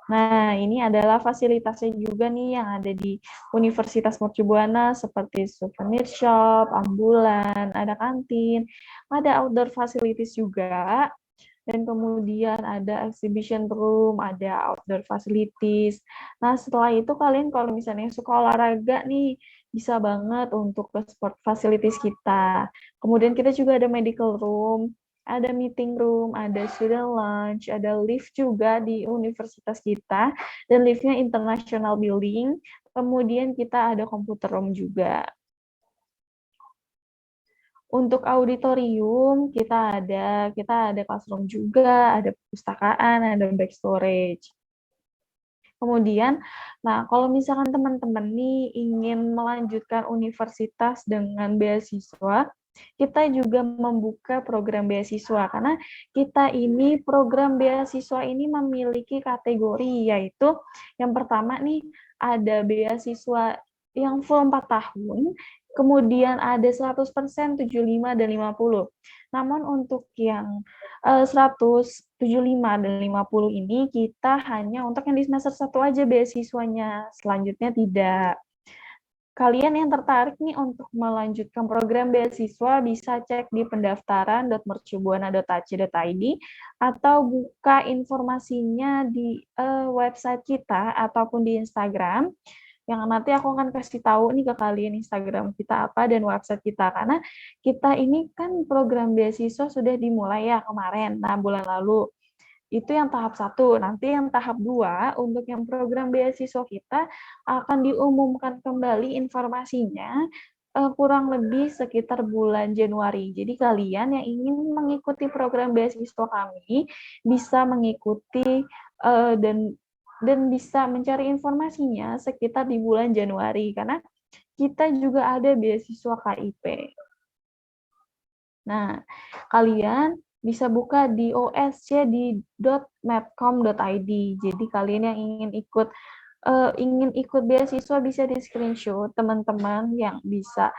Nah, ini adalah fasilitasnya juga nih yang ada di Universitas Mercu Buana seperti souvenir shop, ambulan, ada kantin, ada outdoor facilities juga, dan kemudian ada exhibition room, ada outdoor facilities. Nah, setelah itu kalian kalau misalnya suka olahraga nih, bisa banget untuk ke sport facilities kita. Kemudian kita juga ada medical room, ada meeting room, ada student lounge, ada lift juga di universitas kita, dan liftnya international building. Kemudian kita ada computer room juga. Untuk auditorium kita ada classroom juga, ada perpustakaan, ada back storage. Kemudian, nah kalau misalkan teman-teman nih ingin melanjutkan universitas dengan beasiswa, kita juga membuka program beasiswa karena kita ini program beasiswa ini memiliki kategori, yaitu yang pertama nih ada beasiswa yang full 4 tahun, kemudian ada 100%, 75 dan 50. Namun untuk yang 100, 75 dan 50 ini kita hanya untuk yang di semester 1 aja beasiswanya, selanjutnya tidak. Kalian yang tertarik nih untuk melanjutkan program beasiswa bisa cek di pendaftaran.mercubuana.ac.id atau buka informasinya di website kita ataupun di Instagram, yang nanti aku akan kasih tahu nih ke kalian Instagram kita apa dan website kita, karena kita ini kan program beasiswa sudah dimulai ya kemarin, nah bulan lalu. Itu yang tahap 1. Nanti yang tahap 2, untuk yang program beasiswa kita akan diumumkan kembali informasinya kurang lebih sekitar bulan Januari. Jadi kalian yang ingin mengikuti program beasiswa kami bisa mengikuti dan bisa mencari informasinya sekitar di bulan Januari, karena kita juga ada beasiswa KIP. Nah, kalian bisa buka di osc.medcom.id. Jadi kalian yang ingin ikut beasiswa bisa di screenshot teman-teman yang bisa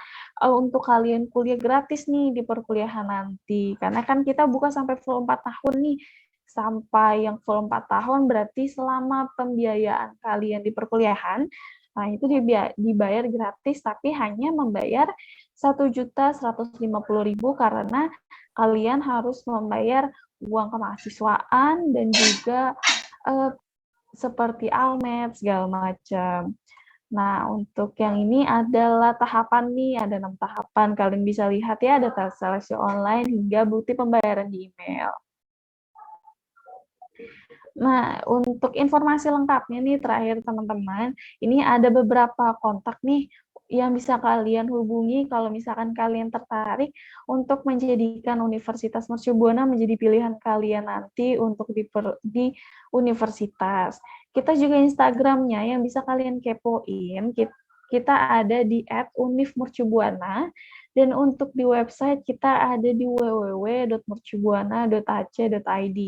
untuk kalian kuliah gratis nih di perkuliahan nanti. Karena kan kita buka sampai full 4 tahun nih. Sampai yang full 4 tahun berarti selama pembiayaan kalian di perkuliahan, nah itu dibayar gratis, tapi hanya membayar 1.150.000 karena kalian harus membayar uang kemahasiswaan dan juga seperti almet segala macam. Nah, untuk yang ini adalah tahapan nih, ada 6 tahapan. Kalian bisa lihat ya, ada tes seleksi online hingga bukti pembayaran di email. Nah, untuk informasi lengkapnya nih terakhir teman-teman, ini ada beberapa kontak nih yang bisa kalian hubungi kalau misalkan kalian tertarik untuk menjadikan Universitas Mercu Buana menjadi pilihan kalian nanti untuk di universitas. Kita juga Instagramnya yang bisa kalian kepoin, kita ada di @unifmercubuana, dan untuk di website kita ada di www.mercubuana.ac.id.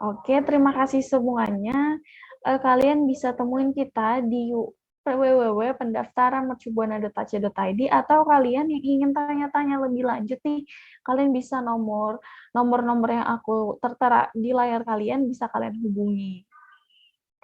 Oke, terima kasih semuanya. Kalian bisa temuin kita di www.pendaftaran.mercubuana.ac.id, atau kalian yang ingin tanya-tanya lebih lanjut nih, kalian bisa nomor-nomor yang aku tertera di layar kalian bisa kalian hubungi.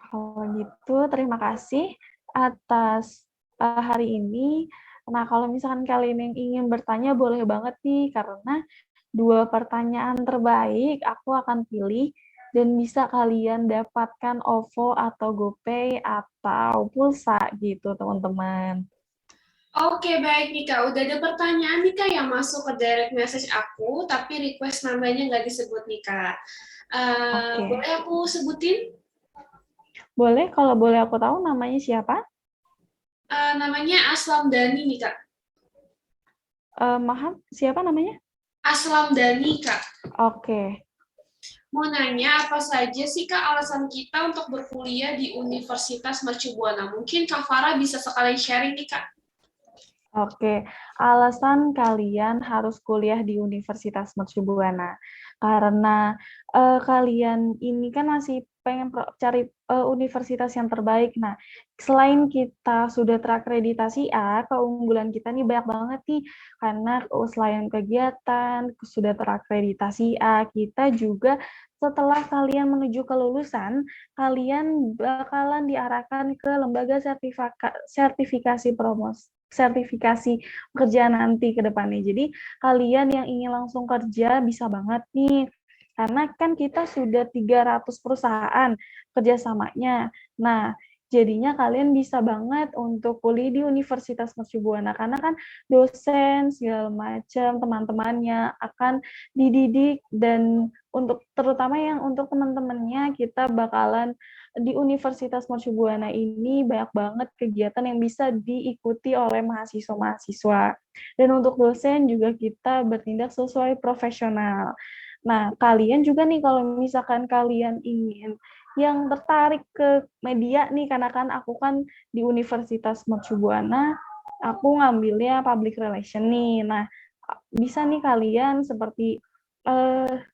Kalau gitu, terima kasih atas hari ini. Nah, kalau misalkan kalian yang ingin bertanya, boleh banget nih, karena 2 pertanyaan terbaik aku akan pilih dan bisa kalian dapatkan OVO atau GoPay atau pulsa gitu, teman-teman. Oke, baik nih Kak. Udah ada pertanyaan nih Kak yang masuk ke direct message aku, tapi request namanya nggak disebut nih Kak. Oke. Boleh aku sebutin? Boleh, kalau boleh aku tahu namanya siapa? Namanya Aslam Dani nih Kak. Maaf, siapa namanya? Aslam Dani Kak. Oke. Mau nanya apa saja sih Kak alasan kita untuk berkuliah di Universitas Mercu Buana? Mungkin Kak Farah bisa sekalian sharing nih Kak. Oke, alasan kalian harus kuliah di Universitas Mercu Buana karena kalian ini kan masih pengen cari universitas yang terbaik. Nah, selain kita sudah terakreditasi A, keunggulan kita nih banyak banget nih karena selain kegiatan sudah terakreditasi A, kita juga setelah kalian menuju kelulusan, kalian bakalan diarahkan ke lembaga sertifikasi promosi sertifikasi pekerjaan nanti ke depannya. Jadi kalian yang ingin langsung kerja bisa banget nih. Karena kan kita sudah 300 perusahaan kerjasamanya. Nah, jadinya kalian bisa banget untuk kuliah di Universitas Mercu Buana karena kan dosen segala macam teman-temannya akan dididik dan untuk terutama yang untuk teman-temannya kita bakalan di Universitas Mercu Buana ini banyak banget kegiatan yang bisa diikuti oleh mahasiswa-mahasiswa. Dan untuk dosen juga kita bertindak sesuai profesional. Nah, kalian juga nih kalau misalkan kalian ingin yang tertarik ke media nih, karena kan aku kan di Universitas Mercu Buana, aku ngambilnya public relation nih. Nah, bisa nih kalian seperti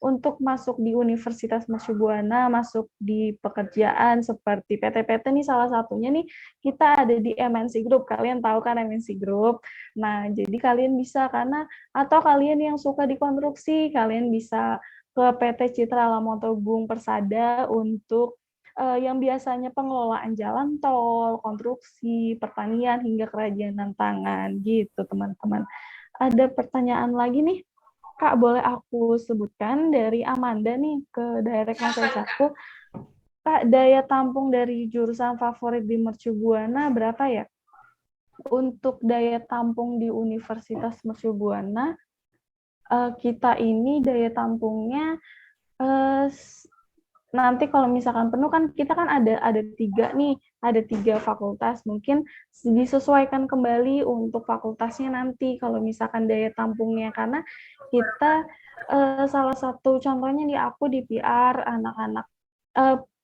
untuk masuk di Universitas Mercu Buana, masuk di pekerjaan seperti PT-PT nih salah satunya nih kita ada di MNC Group. Kalian tahu kan MNC Group? Nah, jadi kalian bisa karena atau kalian yang suka di konstruksi, kalian bisa ke PT Citra Lamoto Gung Persada untuk yang biasanya pengelolaan jalan tol, konstruksi, pertanian, hingga kerajinan tangan gitu, teman-teman. Ada pertanyaan lagi nih? Kak, boleh aku sebutkan dari Amanda nih ke direct message aku. Kak, daya tampung dari jurusan favorit di Mercu Buana berapa ya? Untuk daya tampung di Universitas Mercu Buana, kita ini daya tampungnya nanti kalau misalkan penuh kan kita kan ada 3 nih, ada 3 fakultas, mungkin disesuaikan kembali untuk fakultasnya nanti kalau misalkan daya tampungnya karena kita salah satu contohnya nih aku di PR anak-anak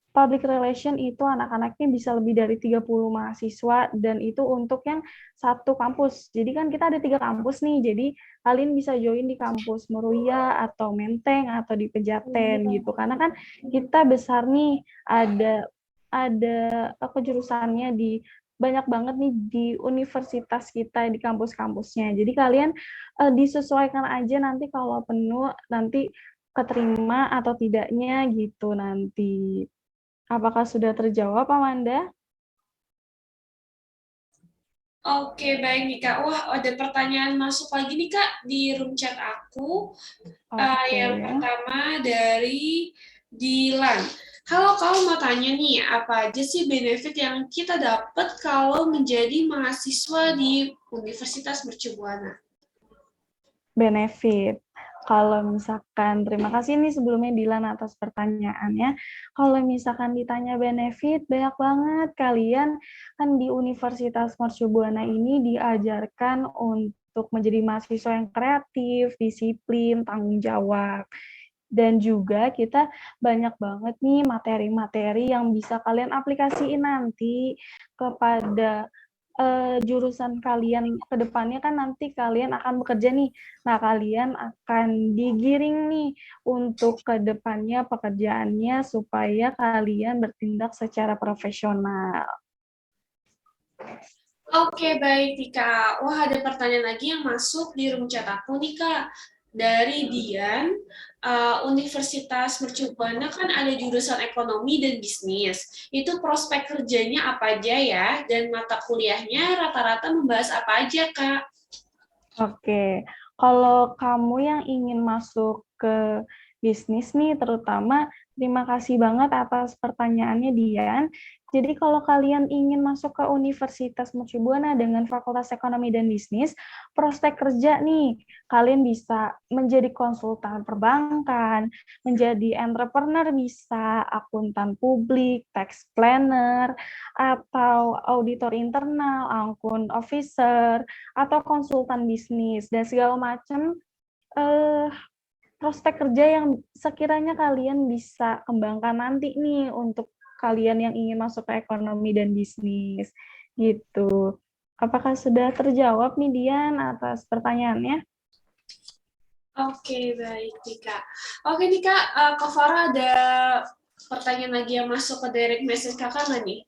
public relation itu anak-anaknya bisa lebih dari 30 mahasiswa dan itu untuk yang satu kampus. Jadi kan kita ada 3 kampus nih. Jadi kalian bisa join di kampus Meruya atau Menteng atau di Pejaten gitu. Karena kan kita besar nih ada kejurusannya di banyak banget nih di universitas kita di kampus-kampusnya. Jadi kalian disesuaikan aja nanti kalau penuh nanti keterima atau tidaknya gitu nanti. Apakah sudah terjawab, Amanda? Oke, baik nih Kak. Wah, ada pertanyaan masuk lagi nih Kak di room chat aku. Yang pertama dari Dilan. Halo, kamu mau tanya nih, apa aja sih benefit yang kita dapat kalau menjadi mahasiswa di Universitas Mercu Buana? Benefit. Kalau misalkan, terima kasih nih sebelumnya Dilan atas pertanyaannya. Kalau misalkan ditanya benefit, banyak banget. Kalian kan di Universitas Mercu Buana ini diajarkan untuk menjadi mahasiswa yang kreatif, disiplin, tanggung jawab. Dan juga kita banyak banget nih materi-materi yang bisa kalian aplikasiin nanti kepada jurusan kalian ke depannya kan nanti kalian akan bekerja nih. Nah, kalian akan digiring nih untuk ke depannya pekerjaannya supaya kalian bertindak secara profesional. Oke, baik nih Kak. Wah, ada pertanyaan lagi yang masuk di room chat aku nih Kak. Dari Dian, Universitas Mercu Buana kan ada jurusan ekonomi dan bisnis. Itu prospek kerjanya apa aja ya? Dan mata kuliahnya rata-rata membahas apa aja, Kak? Oke, kalau kamu yang ingin masuk ke bisnis nih terutama. Terima kasih banget atas pertanyaannya Dian. Jadi kalau kalian ingin masuk ke Universitas Mercu Buana dengan Fakultas Ekonomi dan Bisnis, prospek kerja nih, kalian bisa menjadi konsultan perbankan, menjadi entrepreneur bisa, akuntan publik, tax planner, atau auditor internal, akun officer, atau konsultan bisnis, dan segala macam prospek kerja yang sekiranya kalian bisa kembangkan nanti nih untuk kalian yang ingin masuk ke ekonomi dan bisnis gitu. Apakah sudah terjawab nih Dian atas pertanyaannya? Oke, baik Nika. Oke Nika, Kak Farah ada pertanyaan lagi yang masuk ke direct message kakak nggak nih?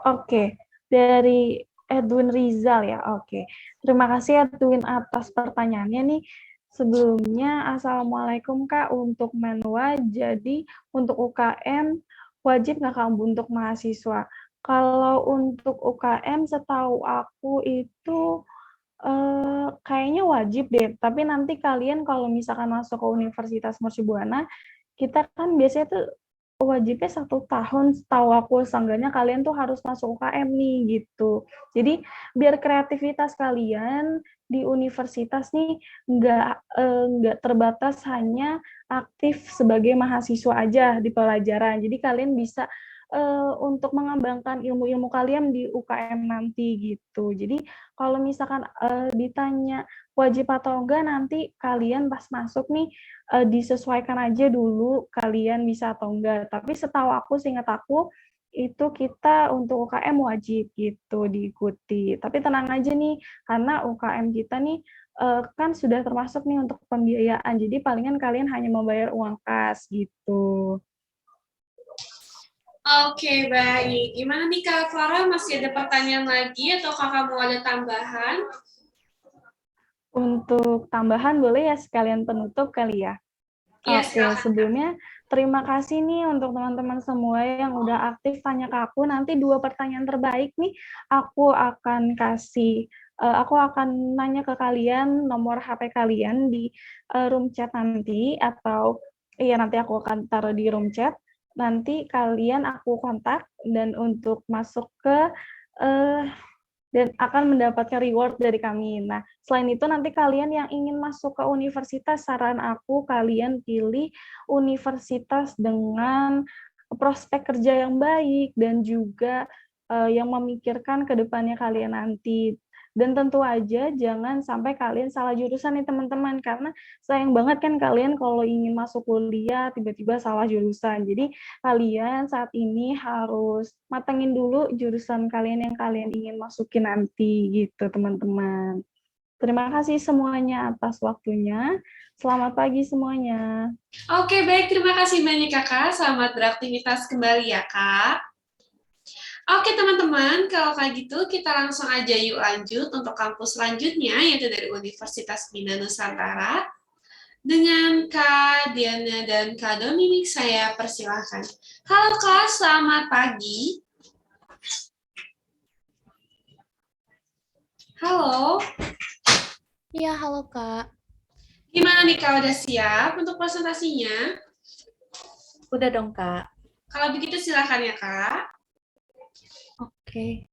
Oke. Dari Edwin Rizal ya, oke. Terima kasih Edwin atas pertanyaannya nih. Sebelumnya, Assalamualaikum Kak, untuk Menwa, jadi untuk UKM, wajib nggak Kak untuk mahasiswa? Kalau untuk UKM, setahu aku itu kayaknya wajib deh, tapi nanti kalian kalau misalkan masuk ke Universitas Mercu Buana, kita kan biasanya tuh wajibnya 1 tahun, setahu aku seenggaknya kalian tuh harus masuk UKM nih gitu. Jadi biar kreativitas kalian di universitas nih nggak terbatas hanya aktif sebagai mahasiswa aja di pelajaran. Jadi kalian bisa untuk mengembangkan ilmu-ilmu kalian di UKM nanti gitu. Jadi kalau misalkan ditanya wajib atau enggak, nanti kalian pas masuk nih disesuaikan aja dulu kalian bisa atau enggak. Tapi setahu aku, seingat aku, itu kita untuk UKM wajib gitu diikuti. Tapi tenang aja nih, karena UKM kita nih kan sudah termasuk nih untuk pembiayaan. Jadi palingan kalian hanya membayar uang kas gitu. Oke, baik. Gimana nih Kak Farah, masih ada pertanyaan lagi atau kakak mau ada tambahan? Untuk tambahan boleh ya sekalian penutup kali ya? Iya, Oke, sebelumnya terima kasih nih untuk teman-teman semua yang udah aktif tanya ke aku. Nanti 2 pertanyaan terbaik nih aku akan kasih, aku akan nanya ke kalian nomor HP kalian di room chat nanti, atau iya nanti aku akan taruh di room chat. Nanti kalian aku kontak dan untuk masuk ke dan akan mendapatkan reward dari kami. Nah, selain itu nanti kalian yang ingin masuk ke universitas, saran aku kalian pilih universitas dengan prospek kerja yang baik dan juga yang memikirkan ke depannya kalian nanti. Dan tentu aja jangan sampai kalian salah jurusan nih teman-teman, karena sayang banget kan kalian kalau ingin masuk kuliah tiba-tiba salah jurusan. Jadi kalian saat ini harus matengin dulu jurusan kalian yang kalian ingin masukin nanti gitu teman-teman. Terima kasih semuanya atas waktunya. Selamat pagi semuanya. Oke, baik. Terima kasih banyak Kakak. Selamat beraktivitas kembali ya Kak. Oke teman-teman, kalau kayak gitu kita langsung aja yuk lanjut untuk kampus selanjutnya, yaitu dari Universitas Bina Nusantara. Dengan Kak Diana dan Kak Dominik, saya persilahkan. Halo Kak, selamat pagi. Halo. Iya, halo Kak. Gimana nih Kak, udah siap untuk presentasinya? Udah dong Kak. Kalau begitu silakan ya Kak. Oke.